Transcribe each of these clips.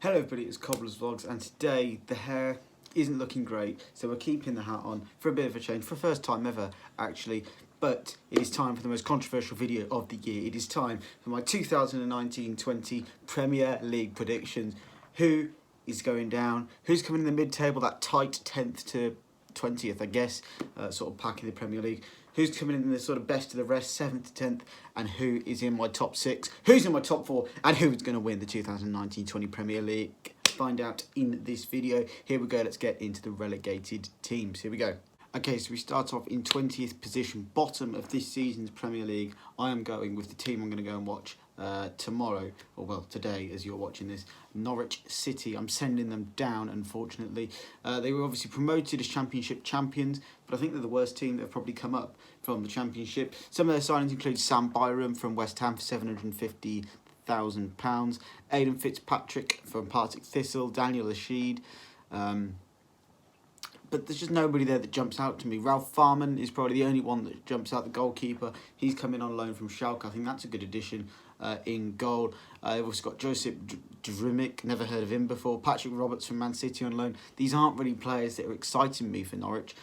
Hello everybody, it's Cobblers Vlogs, and today the hair isn't looking great, so we're keeping the hat on for a bit of a change, for the first time ever actually, but it is time for the most controversial video of the year. It is time for my 2019-20 Premier League predictions. Who is going down? Who's coming in the mid-table, that tight 10th to 20th, I guess, sort of pack in the Premier League? Who's coming in the sort of best of the rest, 7th to 10th, and who is in my top 6, who's in my top 4, and who is going to win the 2019-20 Premier League? Find out in this video. Here we go, let's get into the relegated teams. Here we go. Okay, so we start off in 20th position, bottom of this season's Premier League. I am going with the team I'm going to go and watch tomorrow, or well, today as you're watching this, Norwich City. I'm sending them down, unfortunately. They were obviously promoted as Championship champions, but I think they're the worst team that have probably come up from the Championship. Some of their signings include Sam Byram from West Ham for £750,000, Aidan Fitzpatrick from Partick Thistle, Daniel Rashid. But there's just nobody there that jumps out to me. Ralph Farman is probably the only one that jumps out, the goalkeeper. He's coming on loan from Schalke. I think that's a good addition in goal. They've also got Josip Drmic, never heard of him before. Patrick Roberts from Man City on loan. These aren't really players that are exciting me for Norwich.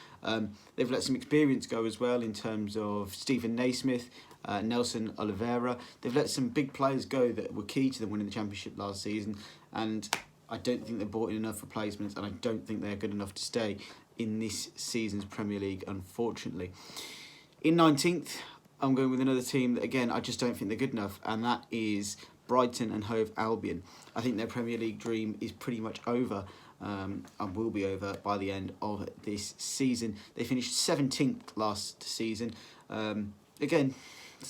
They've let some experience go as well in terms of Stephen Naismith, Nelson Oliveira. They've let some big players go that were key to them winning the Championship last season. And I don't think they've brought in enough replacements, and I don't think they're good enough to stay in this season's Premier League, unfortunately. In 19th, I'm going with another team that, again, I just don't think they're good enough, and that is Brighton and Hove Albion. I think their Premier League dream is pretty much over, and will be over by the end of this season. They finished 17th last season. Again,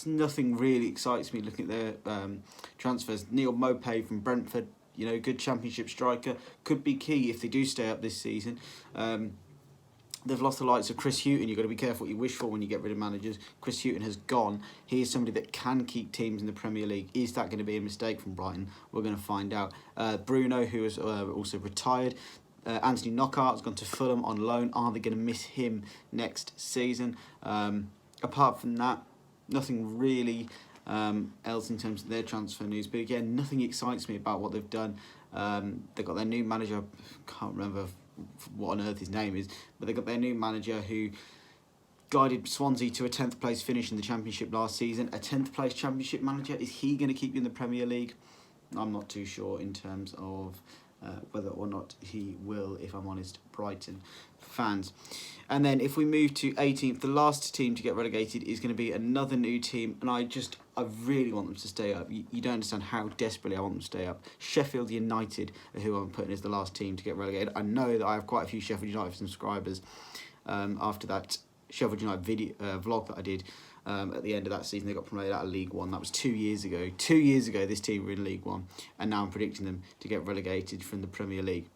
nothing really excites me looking at their transfers. Neil Maupay from Brentford, you know, good Championship striker, could be key if they do stay up this season. They've lost the likes of Chris Hughton. You've got to be careful what you wish for when you get rid of managers. Chris Hughton has gone. He is somebody that can keep teams in the Premier League. Is that going to be a mistake from Brighton? We're going to find out. Bruno, who has also retired. Anthony Knockaert has gone to Fulham on loan. Are they going to miss him next season? Apart from that, nothing really else in terms of their transfer news. But again, nothing excites me about what they've done. They've got their new manager. I can't remember what on earth his name is, but they've got their new manager who guided Swansea to a 10th place finish in the Championship last season. A 10th place Championship manager, is he going to keep you in the Premier League? I'm not too sure in terms of whether or not he will, if I'm honest, Brighton fans. And then if we move to 18th, the last team to get relegated is going to be another new team, and I really want them to stay up. You don't understand how desperately I want them to stay up. Sheffield United are who I'm putting as the last team to get relegated. I know that I have quite a few Sheffield United subscribers after that Sheffield United video vlog that I did at the end of that season. They got promoted out of League One. That was 2 years ago. 2 years ago, this team were in League One, and now I'm predicting them to get relegated from the Premier League.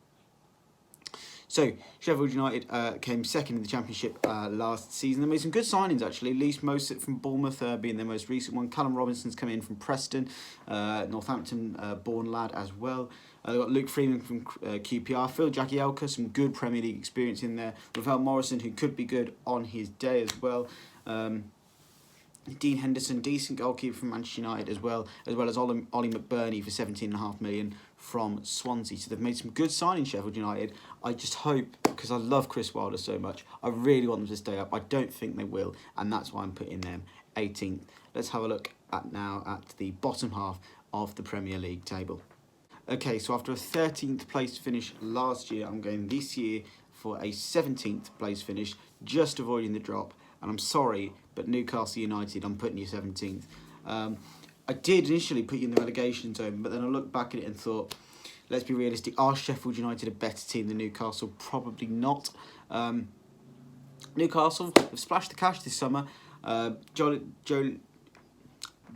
So, Sheffield United came second in the Championship last season. They made some good signings, actually. Lys Moset from Bournemouth being their most recent one. Callum Robinson's come in from Preston, Northampton-born lad as well. They've got Luke Freeman from QPR. Phil Jagielka, some good Premier League experience in there. Ravel Morrison, who could be good on his day as well. Dean Henderson, decent goalkeeper from Manchester United as well as Ollie McBurney for £17.5 million from Swansea. So they've made some good signings, Sheffield United. I just hope, because I love Chris Wilder so much, I really want them to stay up. I don't think they will, and that's why I'm putting them 18th. Let's have a look now at the bottom half of the Premier League table. Okay, so after a 13th place finish last year, I'm going this year for a 17th place finish, just avoiding the drop. And I'm sorry, but Newcastle United, I'm putting you 17th. I did initially put you in the relegation zone, but then I looked back at it and thought, let's be realistic. Are Sheffield United a better team than Newcastle? Probably not. Newcastle have splashed the cash this summer.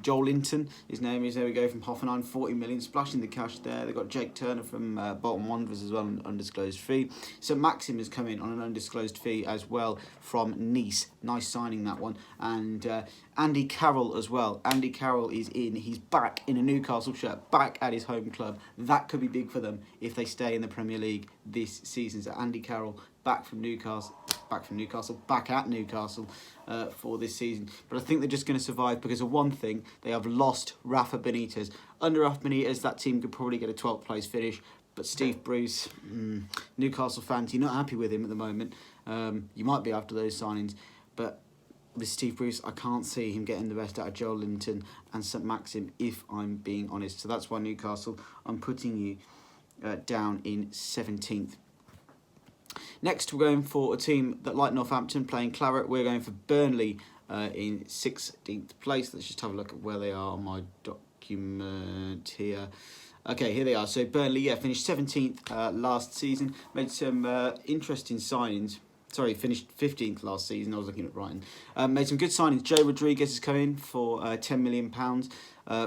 Joel Linton, his name is, there we go, from Hoffenheim, 40 million, splashing the cash there. They've got Jake Turner from Bolton Wanderers as well, an undisclosed fee. So Maxim has come in on an undisclosed fee as well from Nice. Nice signing, that one. And Andy Carroll as well. Andy Carroll is in. He's back in a Newcastle shirt, back at his home club. That could be big for them if they stay in the Premier League this season. So Andy Carroll back at Newcastle for this season. But I think they're just going to survive because of one thing: they have lost Rafa Benitez. Under Rafa Benitez, that team could probably get a 12th place finish. But Steve Bruce, Newcastle fans, you're not happy with him at the moment. You might be after those signings, but with Steve Bruce, I can't see him getting the best out of Joel Linton and St Maxim, if I'm being honest. So that's why Newcastle, I'm putting you down in 17th. Next, we're going for a team that, like Northampton, playing Claret. We're going for Burnley in 16th place. Let's just have a look at where they are on my document here. Okay, here they are. So Burnley, finished 17th last season. Made some interesting signings. Sorry, finished 15th last season. I was looking at Brighton. Made some good signings. Joe Rodriguez has come in for £10 million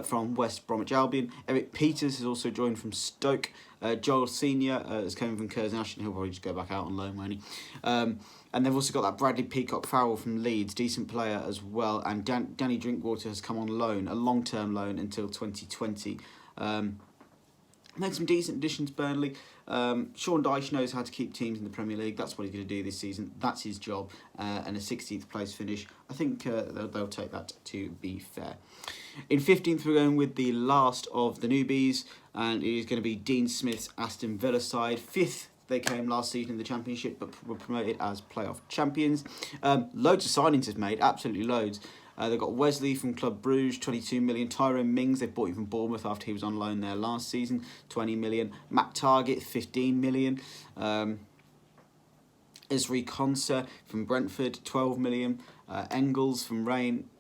from West Bromwich Albion. Eric Peters has also joined from Stoke. Joel Senior has come in from Curzon Ashton. He'll probably just go back out on loan, won't he? And they've also got that Bradley Peacock Farrell from Leeds, decent player as well. And Danny Drinkwater has come on loan, a long-term loan until 2020. Made some decent additions, Burnley. Sean Dyche knows how to keep teams in the Premier League. That's what he's going to do this season. That's his job. And a 16th place finish. I think they'll take that, to be fair. In 15th, we're going with the last of the newbies. And it is going to be Dean Smith's Aston Villa side. 5th, they came last season in the Championship, but were promoted as playoff champions. Loads of signings has made, absolutely loads. They've got Wesley from Club Bruges, 22 million. Tyrone Mings, they bought him from Bournemouth after he was on loan there last season, 20 million. Matt Targett, 15 million. Esri Konsa from Brentford, 12 million. Engels from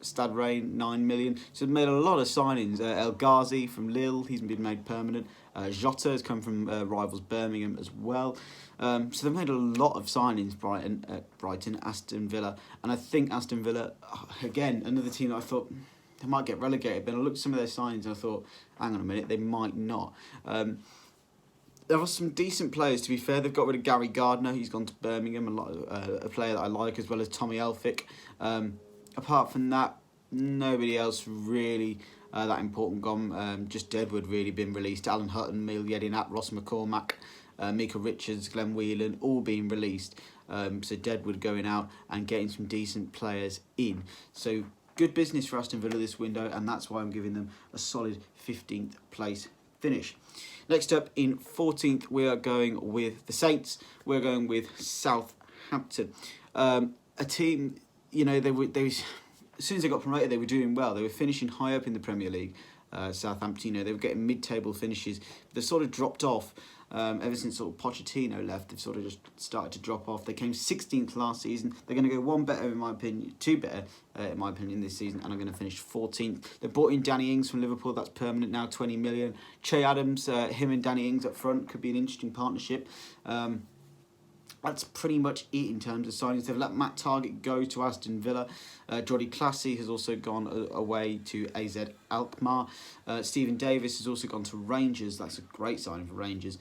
Stade Rennes, 9 million. So they've made a lot of signings. El Ghazi from Lille, he's been made permanent. Jota has come from rivals Birmingham as well. So they've made a lot of signings, Brighton, Aston Villa. And I think Aston Villa, again, another team that I thought they might get relegated. But I looked at some of their signings and I thought, hang on a minute, they might not. There are some decent players, to be fair. They've got rid of Gary Gardner. He's gone to Birmingham, a player that I like, as well as Tommy Elphick. Apart from that, nobody else really that important gone. Just Deadwood really been released. Alan Hutton, Neil Yedinap, Ross McCormack, Mika Richards, Glenn Whelan, all being released. So Deadwood going out and getting some decent players in. So good business for Aston Villa this window, and that's why I'm giving them a solid 15th place finish. Next up, in 14th, we are going with the Saints. We're going with Southampton. A team, they as soon as they got promoted, they were doing well. They were finishing high up in the Premier League. Southampton, they were getting mid-table finishes. They've sort of dropped off ever since sort of Pochettino left. They've sort of just started to drop off. They came 16th last season. They're going to go one better, in my opinion, two better, in my opinion, this season, and I'm going to finish 14th. They brought in Danny Ings from Liverpool. That's permanent now, 20 million. Che Adams, him and Danny Ings up front could be an interesting partnership. That's pretty much it in terms of signings. They've let Matt Targett go to Aston Villa. Jody Classy has also gone away to AZ Alkmaar. Stephen Davis has also gone to Rangers. That's a great signing for Rangers.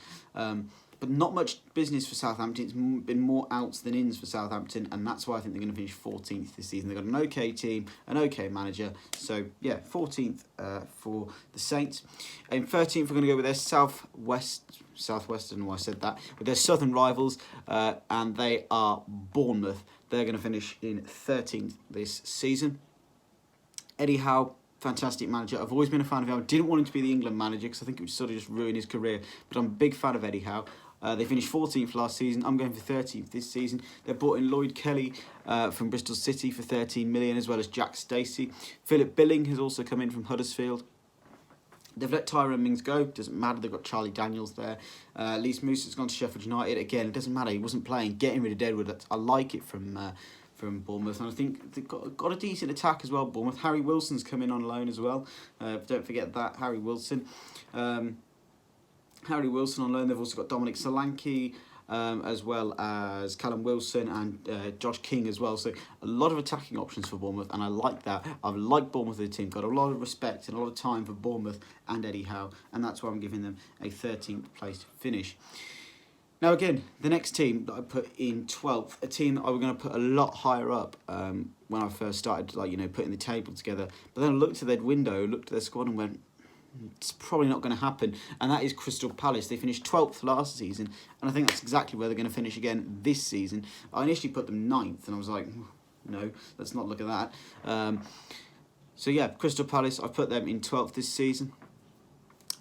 But not much business for Southampton. It's been more outs than ins for Southampton, and that's why I think they're going to finish 14th this season. They've got an okay team, an okay manager. So, 14th for the Saints. In 13th, we're going to go with their Southwest, I don't know why I said that, with their southern rivals, and they are Bournemouth. They're going to finish in 13th this season. Eddie Howe, fantastic manager. I've always been a fan of him. I didn't want him to be the England manager because I think it would sort of just ruin his career, but I'm a big fan of Eddie Howe. They finished 14th last season. I'm going for 13th this season. They brought in Lloyd Kelly from Bristol City for 13 million, as well as Jack Stacey. Philip Billing has also come in from Huddersfield. They've let Tyrone Mings go. Doesn't matter. They've got Charlie Daniels there. Lise Moose has gone to Sheffield United. Again, it doesn't matter. He wasn't playing. Getting rid of Deadwood. I like it from Bournemouth. And I think they've got a decent attack as well, Bournemouth. Harry Wilson's come in on loan as well. Don't forget that, Harry Wilson. Harry Wilson on loan. They've also got Dominic Solanke, as well as Callum Wilson and Josh King as well. So a lot of attacking options for Bournemouth, and I like that. I've liked Bournemouth as a team, got a lot of respect and a lot of time for Bournemouth and Eddie Howe, and that's why I'm giving them a 13th place finish. Now again, the next team that I put in 12th, a team that I was going to put a lot higher up when I first started, putting the table together. But then I looked at their window, looked at their squad and went, it's probably not going to happen, and that is Crystal Palace. They finished 12th last season, and I think that's exactly where they're going to finish again this season. I initially put them 9th, and I was like, no, let's not look at that. So yeah, Crystal Palace, I've put them in 12th this season.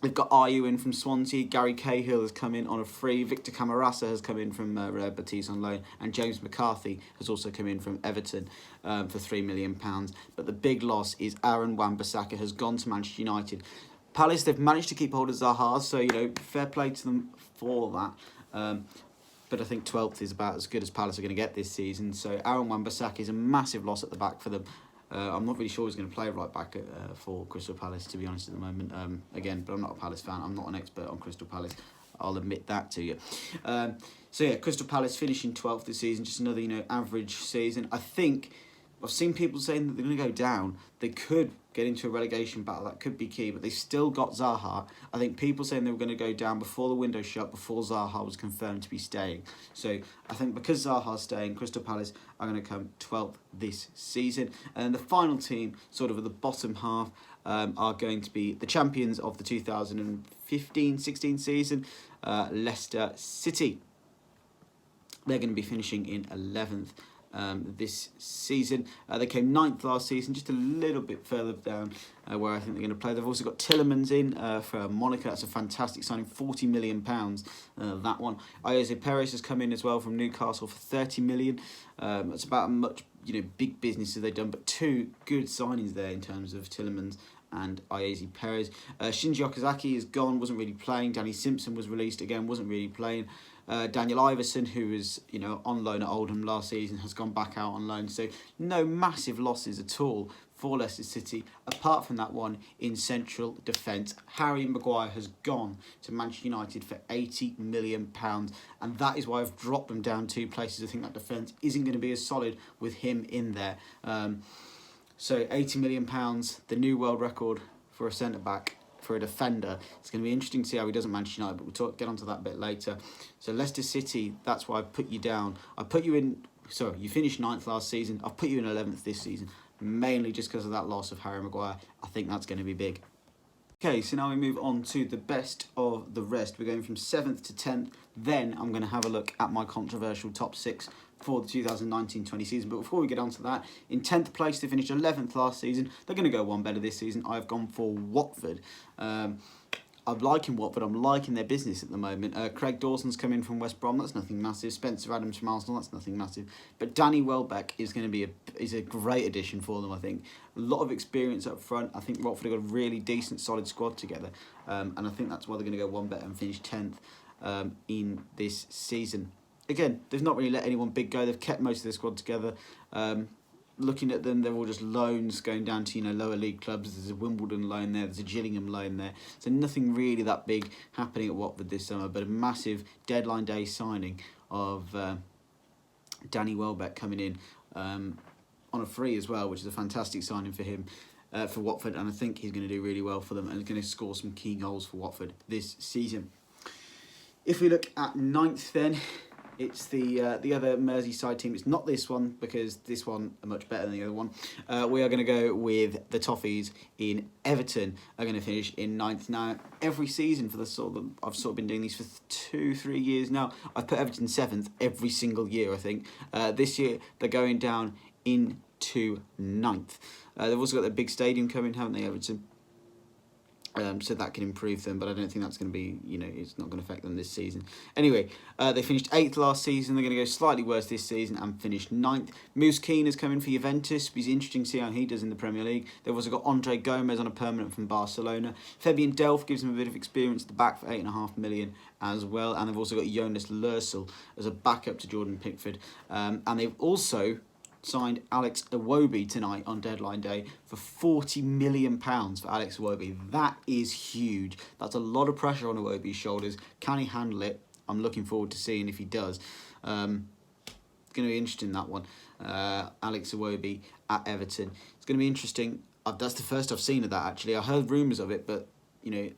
They've got Ayew in from Swansea, Gary Cahill has come in on a free, Victor Camarasa has come in from Real Betis on loan, and James McCarthy has also come in from Everton for £3 million. But the big loss is Aaron Wan-Bissaka has gone to Manchester United. Palace, they've managed to keep hold of Zaha, so, fair play to them for that. But I think 12th is about as good as Palace are going to get this season. So Aaron Wan-Bissaka is a massive loss at the back for them. I'm not really sure he's going to play right back for Crystal Palace, to be honest, at the moment. Again, but I'm not a Palace fan. I'm not an expert on Crystal Palace. I'll admit that to you. Crystal Palace finishing 12th this season, just another, average season. I think I've seen people saying that they're going to go down. They could get into a relegation battle. That could be key, but they still got Zaha. I think people saying they were going to go down before the window shut, before Zaha was confirmed to be staying. So I think because Zaha's staying, Crystal Palace are going to come 12th this season. And the final team, sort of at the bottom half, are going to be the champions of the 2015-16 season, Leicester City. They're going to be finishing in 11th. This season. They came 9th last season, just a little bit further down where I think they're going to play. They've also got Tillemans in for Monaco. That's a fantastic signing, £40 million, that one. Ayoze Perez has come in as well from Newcastle for £30 million. That's about as much big business as they've done, but two good signings there in terms of Tillemans and Ayoze Perez. Shinji Okazaki is gone, wasn't really playing. Danny Simpson was released again, wasn't really playing. Daniel Iverson, who was on loan at Oldham last season, has gone back out on loan. So no massive losses at all for Leicester City, apart from that one in central defence. Harry Maguire has gone to Manchester United for £80 million, and that is why I've dropped them down 2 places. I think that defence isn't going to be as solid with him in there. So £80 million, the new world record for a centre-back. For a defender, it's going to be interesting to see how he does at Manchester United, but we'll get onto that a bit later. So Leicester City, that's why I put you down. I put you in, you finished 9th last season. I've put you in 11th this season, mainly just because of that loss of Harry Maguire. I think that's going to be big. Okay, so now we move on to the best of the rest. We're going from 7th to 10th. Then I'm going to have a look at my controversial top 6 for the 2019-20 season. But before we get on to that, in 10th place, they finished 11th last season. They're going to go one better this season. I've gone for Watford. I'm liking Watford. I'm liking their business at the moment. Craig Dawson's come in from West Brom. That's nothing massive. Spencer Adams from Arsenal. That's nothing massive. But Danny Welbeck is going to be a great addition for them, I think. A lot of experience up front. I think Watford have got a really decent, solid squad together. And I think that's why they're going to go one better and finish 10th in this season. Again, they've not really let anyone big go. They've kept most of their squad together. Looking at them, they're all just loans going down to lower league clubs. There's a Wimbledon loan there, there's a Gillingham loan there. So nothing really that big happening at Watford this summer, but a massive deadline day signing of Danny Welbeck coming in on a free as well, which is a fantastic signing for him. For Watford, and I think he's going to do really well for them and is going to score some key goals for Watford this season. If we look at 9th then, it's the other Merseyside team. It's not this one, because this one are much better than the other one. We are going to go with the Toffees in Everton. Are going to finish in 9th. Now, every season for the I've sort of been doing these for 2-3 years now. I've put Everton 7th every single year, I think. This year, they're going down into 9th. They've also got their big stadium coming, haven't they, Everton? So that can improve them, but I don't think that's going to be, it's not going to affect them this season. Anyway, they finished 8th last season. They're going to go slightly worse this season and finish 9th. Moose Keane has come in for Juventus. It's interesting to see how he does in the Premier League. They've also got Andre Gomez on a permanent from Barcelona. Fabian Delph gives them a bit of experience at the back for £8.5 million as well. And they've also got Jonas Lörsel as a backup to Jordan Pickford. And they've also signed Alex Iwobi tonight on deadline day for £40 million for Alex Iwobi. That is huge. That's a lot of pressure on Iwobi's shoulders. Can he handle it? I'm looking forward to seeing if he does. It's going to be interesting, that one. Alex Iwobi at Everton. It's going to be interesting. That's the first I've seen of that, actually. I heard rumours of it, but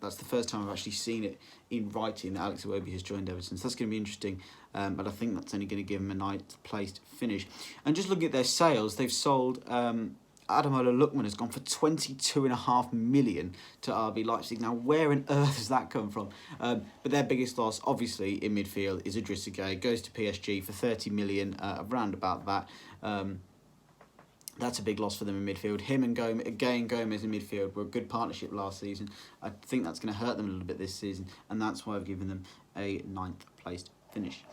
that's the first time I've actually seen it in writing that Alex Iwobi has joined Everton. So that's going to be interesting. But I think that's only going to give him a ninth placed finish. And just looking at their sales, they've sold Ademola Lookman has gone for $22.5 million to RB Leipzig. Now, where on earth has that come from? But their biggest loss, obviously, in midfield is Idrissa Gueye. Goes to PSG for $30 million, around about that. That's a big loss for them in midfield. Him and Gomez in midfield were a good partnership last season. I think that's going to hurt them a little bit this season, and that's why I've given them a 9th placed finish.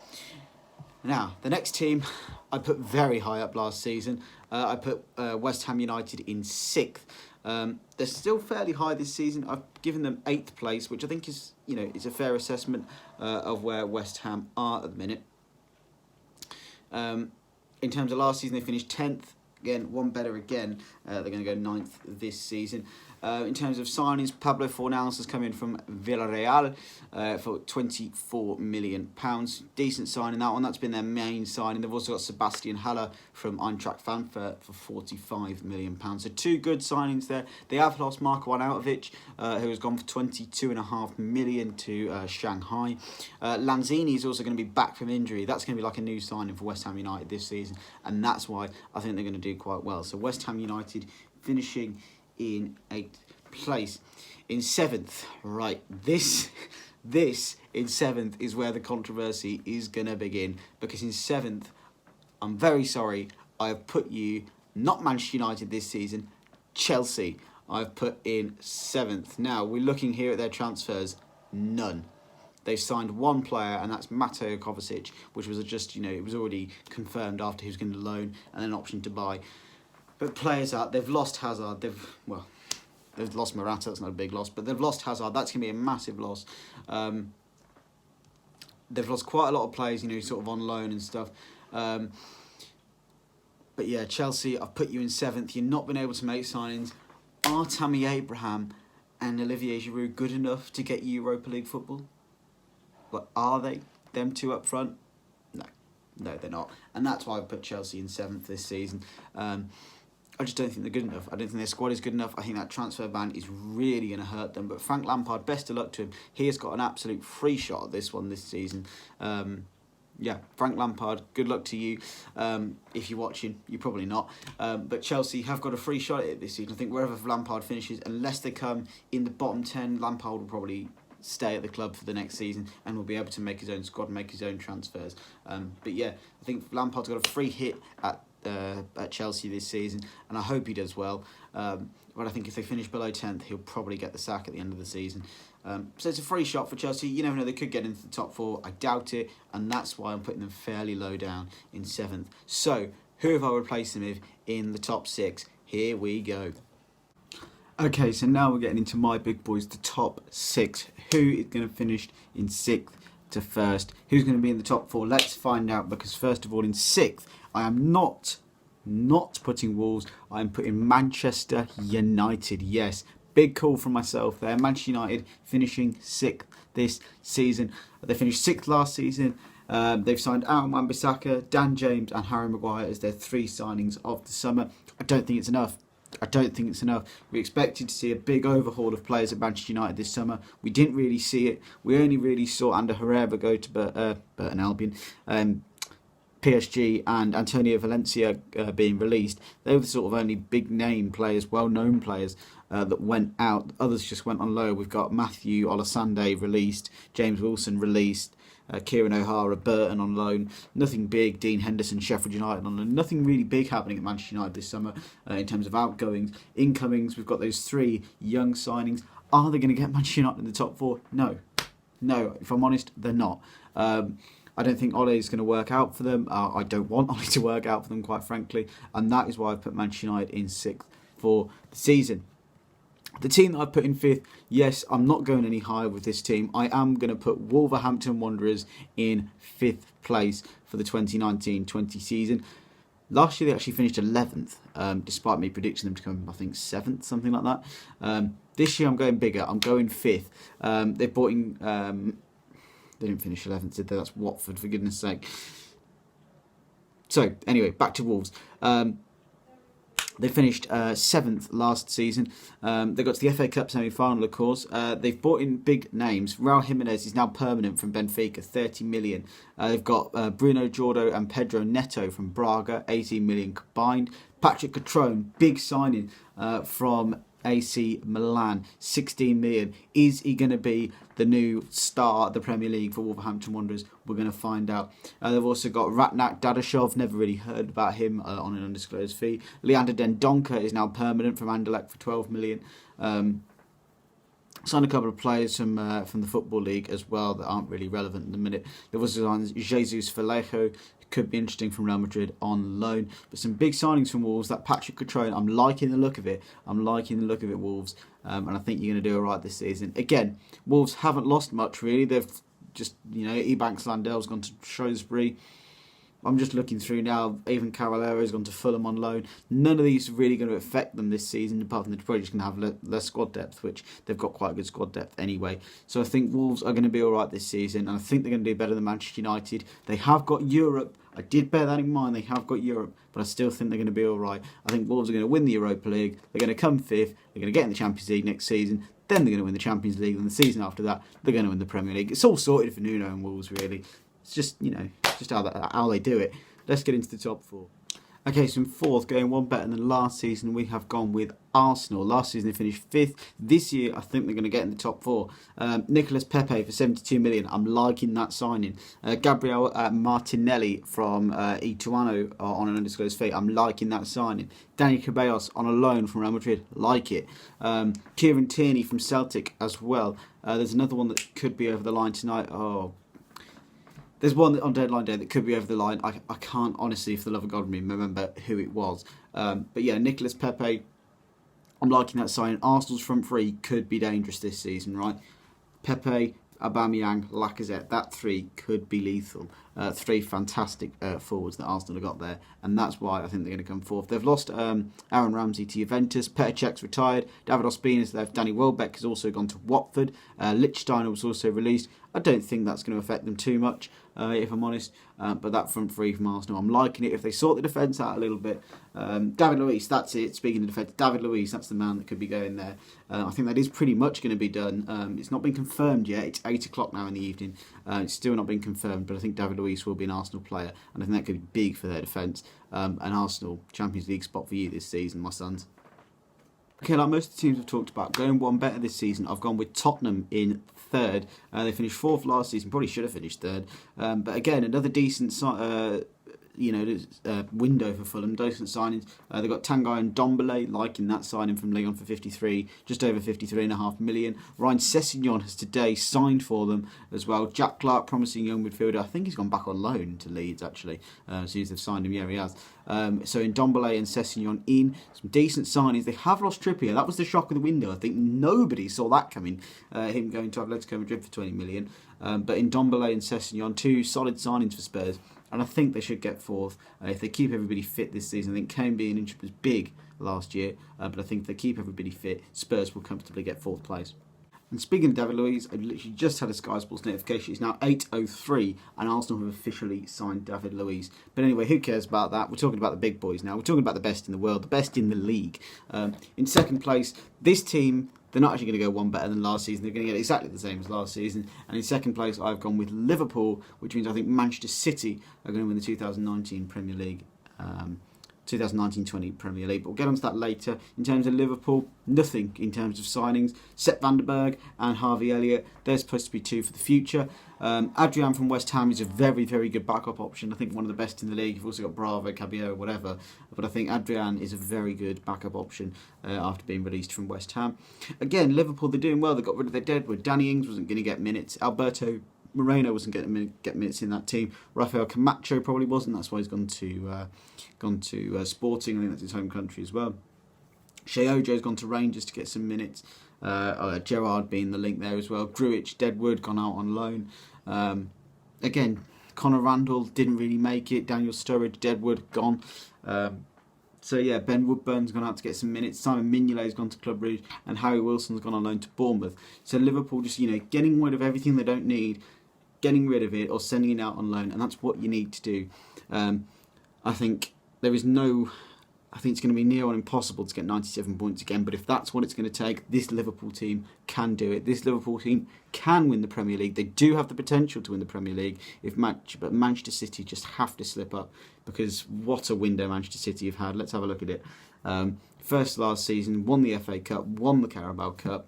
Now, the next team I put very high up last season. I put West Ham United in 6th. They're still fairly high this season. I've given them 8th place, which I think is, is a fair assessment of where West Ham are at the minute. In terms of last season, they finished 10th. Again, one better again. They're going to go 9th this season. In terms of signings, Pablo Fornals has come in from Villarreal for £24 million. Decent signing, that one. That's been their main signing. They've also got Sebastian Haller from Eintracht Frankfurt for £45 million. So 2 good signings there. They have lost Marko Arnautovic, who has gone for £22.5 million to Shanghai. Lanzini is also going to be back from injury. That's going to be like a new signing for West Ham United this season, and that's why I think they're going to do quite well. So West Ham United finishing in 8th place. In 7th, right, this in 7th is where the controversy is going to begin, because in 7th, I'm very sorry, I have put you, not Manchester United this season, Chelsea, I've put in 7th. Now, we're looking here at their transfers, none. They've signed 1 player, and that's Mateo Kovacic, which was just, it was already confirmed after he was going to loan and an option to buy. But players out, they've lost Hazard, they've lost Morata, that's not a big loss, but they've lost Hazard, that's going to be a massive loss. They've lost quite a lot of players, sort of on loan and stuff. But yeah, Chelsea, I've put you in 7th, you've not been able to make signings. Are Tammy Abraham and Olivier Giroud good enough to get Europa League football? But are they? Them 2 up front? No, they're not. And that's why I've put Chelsea in 7th this season. I just don't think they're good enough. I don't think their squad is good enough. I think that transfer ban is really going to hurt them. But Frank Lampard, best of luck to him. He has got an absolute free shot at this one this season. Frank Lampard, good luck to you. If you're watching, you're probably not. But Chelsea have got a free shot at it this season. I think wherever Lampard finishes, unless they come in the bottom 10, Lampard will probably stay at the club for the next season and will be able to make his own squad, make his own transfers. But yeah, I think Lampard's got a free hit at Chelsea this season, and I hope he does well. But I think if they finish below 10th, he'll probably get the sack at the end of the season. So it's a free shot for Chelsea. You never know, they could get into the top 4. I doubt it, and that's why I'm putting them fairly low down in 7th. So who have I replaced them with in the top 6? Here we go. Okay, so now we're getting into my big boys, the top 6. Who is going to finish in 6th to 1st? Who's going to be in the top 4? Let's find out, because first of all, in 6th, I am not putting Wolves. I'm putting Manchester United. Yes, big call from myself there. Manchester United finishing 6th this season. They finished 6th last season. They've signed Aaron Wan-Bissaka, Dan James and Harry Maguire as their 3 signings of the summer. I don't think it's enough. We expected to see a big overhaul of players at Manchester United this summer. We didn't really see it. We only really saw Ander Herrera go to Burton Albion, PSG, and Antonio Valencia being released. They were the sort of only big name players, well-known players that went out. Others just went on loan. We've got Matthew Olasande released, James Wilson released, Kieran O'Hara, Burton on loan. Nothing big. Dean Henderson, Sheffield United on loan. Nothing really big happening at Manchester United this summer in terms of outgoings. Incomings, we've got those 3 young signings. Are they going to get Manchester United in the top 4? No. If I'm honest, they're not. I don't think Ole is going to work out for them. I don't want Ole to work out for them, quite frankly. And that is why I've put Manchester United in 6th for the season. The team that I put in 5th, yes, I'm not going any higher with this team. I am going to put Wolverhampton Wanderers in 5th place for the 2019-20 season. Last year they actually finished 11th, despite me predicting them to come, I think, 7th, something like that. This year I'm going bigger. I'm going 5th. They bought in... they didn't finish 11th, did they? That's Watford, for goodness sake. So, anyway, back to Wolves. They finished 7th last season. They got to the FA Cup semi-final, of course. They've brought in big names. Raul Jimenez is now permanent from Benfica, 30 million. They've got Bruno Jordo and Pedro Neto from Braga, 18 million combined. Patrick Catrone, big signing from AC Milan, 16 million. Is he going to be the new star of the Premier League for Wolverhampton Wanderers? We're going to find out. They've also got Ratnak Dadashov, never really heard about him on an undisclosed fee. Leander Dendoncker is now permanent from Anderlecht for 12 million. Signed a couple of players from the Football League as well that aren't really relevant in the minute. There was Jesus Vallejo, could be interesting from Real Madrid on loan. But some big signings from Wolves. That Patrick Cutrone, I'm liking the look of it. Wolves. And I think you're going to do all right this season. Again, Wolves haven't lost much, really. They've just, Ebanks Landel's gone to Shrewsbury. I'm just looking through now. Even Cavallero's gone to Fulham on loan. None of these are really going to affect them this season, apart from they're probably just going to have less squad depth, which they've got quite a good squad depth anyway. So I think Wolves are going to be all right this season, and I think they're going to do better than Manchester United. They have got Europe. I did bear that in mind. They have got Europe, but I still think they're going to be all right. I think Wolves are going to win the Europa League. They're going to come fifth. They're going to get in the Champions League next season. Then they're going to win the Champions League, and the season after that, they're going to win the Premier League. It's all sorted for Nuno and Wolves, really. It's just, just how they do it. Let's get into the top four. Okay, so in fourth, going one better than last season, we have gone with Arsenal. Last season they finished fifth. This year, I think they're going to get in the top four. Nicolas Pepe for 72 million. I'm liking that signing. Gabriel Martinelli from Ituano on an undisclosed fee. I'm liking that signing. Danny Ceballos on a loan from Real Madrid. Like it. Kieran Tierney from Celtic as well. There's another one that could be over the line tonight. There's one on deadline day that could be over the line. I can't honestly, for the love of God, remember who it was. But yeah, Nicolas Pepe, I'm liking that sign. Arsenal's front three could be dangerous this season, right? Pepe, Aubameyang, Lacazette, that three could be lethal. Three fantastic forwards that Arsenal have got there, and that's why I think they're going to come fourth. They've lost Aaron Ramsey to Juventus, Petr Cech's retired, David Ospina is left, Danny Welbeck has also gone to Watford, Lichtsteiner was also released. I don't think that's going to affect them too much, if I'm honest, but that front three from Arsenal, I'm liking it. If they sort the defence out a little bit, David Luiz, that's it. Speaking of defence, David Luiz, that's the man that could be going there. I think that is pretty much going to be done. It's not been confirmed yet. It's 8 o'clock now in the evening. It's still not been confirmed, but I think David Luiz will be an Arsenal player, and I think that could be big for their defence. An Arsenal Champions League spot for you this season, my sons. Okay, like most of the teams we've talked about, going one better this season, I've gone with Tottenham in third. They finished fourth last season, probably should have finished third. But again, another decent window for Fulham, decent signings. They've got Tanguy and Ndombele, liking that signing from Lyon for 53, just over 53.5 million. Ryan Sessegnon has today signed for them as well. Jack Clark, promising young midfielder. I think he's gone back on loan to Leeds, actually, as soon as they've signed him. Yeah, he has. So in Ndombele and Sessegnon in, some decent signings. They have lost Trippier. That was the shock of the window. I think nobody saw that coming, him going to Atletico Madrid for 20 million. But in Ndombele and Sessegnon, two solid signings for Spurs. And I think they should get fourth if they keep everybody fit this season. I think Kane being injured was big last year, but I think if they keep everybody fit, Spurs will comfortably get fourth place. And speaking of David Luiz, I literally just had a Sky Sports notification. It's now 8:03 and Arsenal have officially signed David Luiz. But anyway, who cares about that? We're talking about the big boys now. We're talking about the best in the world, the best in the league. In second place, this team, they're not actually going to go one better than last season. They're going to get exactly the same as last season. And in second place, I've gone with Liverpool, which means I think Manchester City are going to win the 2019 Premier League. 2019-20 Premier League. But we'll get onto that later. In terms of Liverpool, nothing in terms of signings. Sepp van der Berg and Harvey Elliott, they're supposed to be two for the future. Adrian from West Ham is a very, very good backup option. I think one of the best in the league. You've also got Bravo, Caballero, whatever. But I think Adrian is a very good backup option after being released from West Ham. Again, Liverpool, they're doing well. They got rid of their deadwood. Danny Ings wasn't going to get minutes. Alberto Moreno wasn't going to get minutes in that team. Rafael Camacho probably wasn't. That's why he's gone to Sporting. I think that's his home country as well. Shea Ojo's gone to Rangers to get some minutes. Gerrard being the link there as well. Grujic, Deadwood, gone out on loan. Again, Conor Randall didn't really make it. Daniel Sturridge, Deadwood, gone. So yeah, Ben Woodburn's gone out to get some minutes. Simon Mignolet's gone to Club Brugge, and Harry Wilson's gone on loan to Bournemouth. So Liverpool just getting rid of everything they don't need, getting rid of it or sending it out on loan, and that's what you need to do. I think it's going to be near on impossible to get 97 points again, but if that's what it's going to take, this Liverpool team can do it. This Liverpool team can win the Premier League. They do have the potential to win the Premier League, but Manchester City just have to slip up, because what a window Manchester City have had. Let's have a look at it. First last season, won the FA Cup, won the Carabao Cup.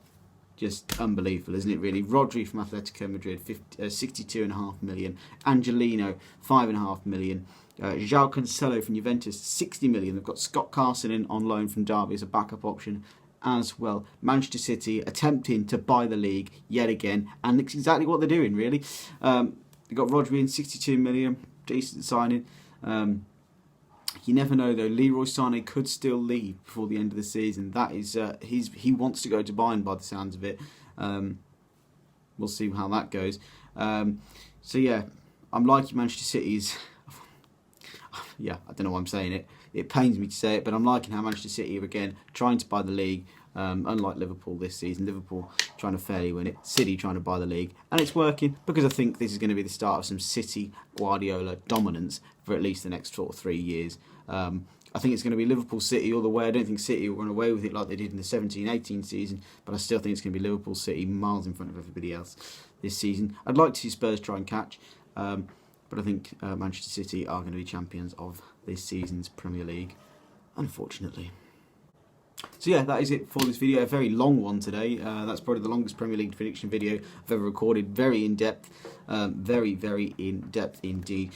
Just unbelievable, isn't it, really? Rodri from Atletico Madrid, 62.5 million. Angelino, 5.5 million. João Cancelo from Juventus, 60 million. They've got Scott Carson in on loan from Derby as a backup option as well. Manchester City attempting to buy the league yet again, and it's exactly what they're doing, really. They've got Rodri in, 62 million, decent signing. You never know though. Leroy Sané could still leave before the end of the season. That is, he wants to go to Bayern by the sounds of it. We'll see how that goes. So yeah, I'm liking Manchester City's. Yeah, I don't know why I'm saying it. It pains me to say it, but I'm liking how Manchester City are again trying to buy the league. Unlike Liverpool this season, Liverpool trying to fairly win it, City trying to buy the league, and it's working because I think this is going to be the start of some City Guardiola dominance for at least the next 2 or 3 years. I think it's going to be Liverpool City all the way. I don't think City will run away with it like they did in the 17-18 season, but I still think it's going to be Liverpool City miles in front of everybody else this season. I'd like to see Spurs try and catch, but I think Manchester City are going to be champions of this season's Premier League, unfortunately. So yeah, that is it for this video. A very long one today. That's probably the longest Premier League prediction video I've ever recorded. Very in-depth. Very, very in-depth indeed.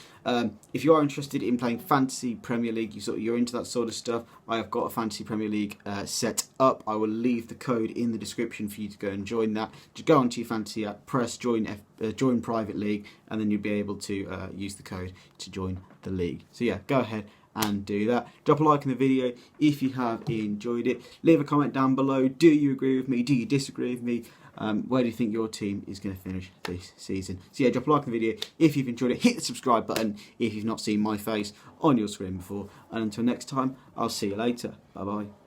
If you are interested in playing Fantasy Premier League, you're into that sort of stuff, I have got a Fantasy Premier League set up. I will leave the code in the description for you to go and join that. Just go onto your Fantasy app, press join Private League, and then you'll be able to use the code to join the league. So yeah, go ahead and do that. Drop a like in the video if you have enjoyed it. Leave a comment down below. Do you agree with me? Do you disagree with me? Where do you think your team is going to finish this season? So yeah, drop a like in the video if you've enjoyed it. Hit the subscribe button if you've not seen my face on your screen before. And until next time, I'll see you later. Bye bye.